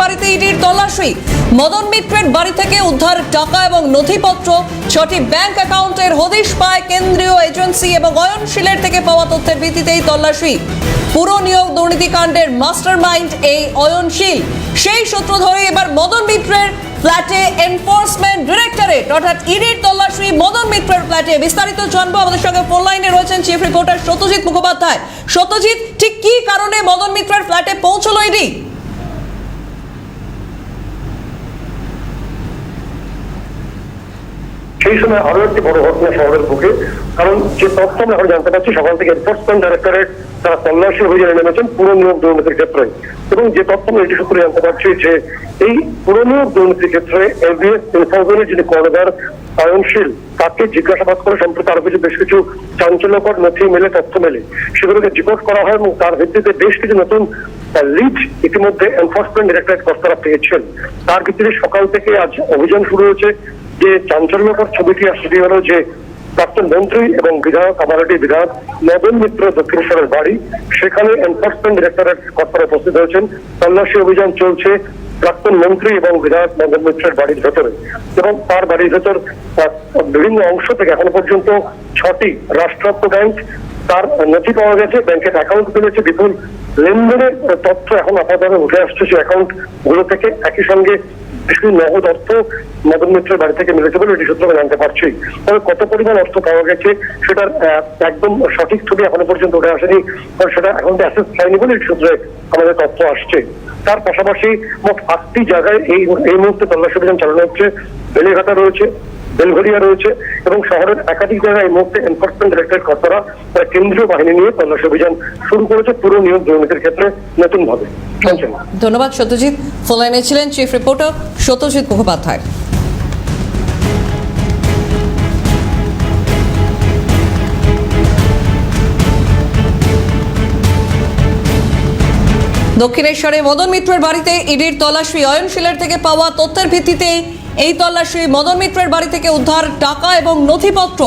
বাড়িতে ইডির তল্লাশি। মদন মিত্রের বাড়ি থেকে উদ্ধার টাকা এবং নথিপত্র। 6টি ব্যাংক অ্যাকাউন্টের হদিশ পায় কেন্দ্রীয় এজেন্সি এবং অয়নশীলের থেকে পাওয়া তথ্যের ভিত্তিতেই তল্লাশি। পুরো নিয়োগ দুর্নীতিকাণ্ডের মাস্টারমাইন্ড এই অয়নশীল। সেই সূত্র ধরে এবার মদন মিত্রের ফ্ল্যাটে এনফোর্সমেন্ট ডিরেক্টরেট অর্থাৎ ইডির তল্লাশি মদন মিত্রের ফ্ল্যাটে। বিস্তারিত জানবো, আমাদের সঙ্গে ফোন লাইনে রয়েছেন চিফ রিপোর্টার সত্যজিৎ মুখোপাধ্যায়। সত্যজিৎ, ঠিক কি কারণে মদন মিত্রের ফ্ল্যাটে পৌঁছলো ইডি? সেই সময় আরো একটি বড় ঘটনা শহরের বুকে, কারণ যে তথ্য আমরা এখন জানতে পারছি সকাল থেকে এনফোর্সমেন্ট ডাইরেক্টরেট তারা তল্লাশি অভিযানে নেমেছেন পুরো নিয়োগ দুর্নীতির ক্ষেত্রে। এবং যে তথ্য আমরা এটি সূত্রে জানতে পারছি যে এই পুরো নিয়োগ দুর্নীতির ক্ষেত্রে এলবিএস ইনফরমেশনের যিনি কর্ণধার অয়নশীল তাকে জিজ্ঞাসাবাদ করে সম্প্রতি আরো বেশ কিছু চাঞ্চল্যকর নথি মেলে, তথ্য মেলে, সেগুলোকে ডিকোড করা হয় এবং তার ভিত্তিতে বেশ কিছু নতুন লিড ইতিমধ্যে এনফোর্সমেন্ট ডাইরেক্টরেট কর্তারা পেয়েছেন। তার ভিত্তিতে সকাল থেকে আজ অভিযান শুরু হয়েছে। যে চাঞ্চল্যকর ছবিটি আর সেটি হলো যে প্রাক্তন মন্ত্রী এবং বিধায়ক কামারহাটি বিধায়ক মদন মিত্র দক্ষিণেশ্বরের বাড়ি, সেখানে এনফোর্সমেন্ট ডিরেক্টরেট কর্তারা উপস্থিত হয়েছেন। তল্লাশি অভিযান চলছে প্রাক্তন মন্ত্রী এবং বিধায়ক মদন মিত্রের বাড়ির ভেতরে, এবং তার বাড়ির ভেতর বিভিন্ন অংশ থেকে এখনো পর্যন্ত 6টি রাষ্ট্রায়ত্ত ব্যাংক তার নথি পাওয়া গেছে। ব্যাংকের অ্যাকাউন্ট মিলেছে, বিপুল লেনদেনের তথ্য এখন আপাতত উঠে আসছে সেই অ্যাকাউন্ট গুলো থেকে। একই সঙ্গে নগদ অর্থ মদন মিত্রের বাড়ি থেকে মিলেছে বলে এটি সূত্রে জানতে পারছি। তবে কত পরিমাণ অর্থ পাওয়া গেছে সেটার একদম সঠিক ছবি এখনো পর্যন্ত উঠে আসেনি, সেটা এখন অ্যাসেস হয়নি বলে এটি সূত্রে আমাদের তথ্য আসছে। তার পাশাপাশি মোট 8টি জায়গায় এই মুহূর্তে তল্লাশি অভিযান চালানো হচ্ছে। বেলেঘাটা রয়েছে, বেলঘরিয়া রয়েছে এবং শহরের একাধিক জায়গায় এই মুহূর্তে এনফোর্সমেন্ট ডিরেক্টরেট কর্তারা কেন্দ্রীয় বাহিনী নিয়ে তল্লাশি অভিযান শুরু করেছে পুরো নিয়োগ দুর্নীতির ক্ষেত্রে নতুন ভাবে। ধন্যবাদ সত্যজিৎ। ফোন লাইনে ছিলেন চিফ রিপোর্টার সত্যজিৎ মুখোপাধ্যায়। দক্ষিণেশ্বরে মদন মিত্রের বাড়িতে ইডির তল্লাশি। অয়নশীলের থেকে পাওয়া তথ্যের ভিত্তিতে এই তল্লাশি। মদন মিত্রের বাড়ি থেকে উদ্ধার টাকা এবং নথিপত্র।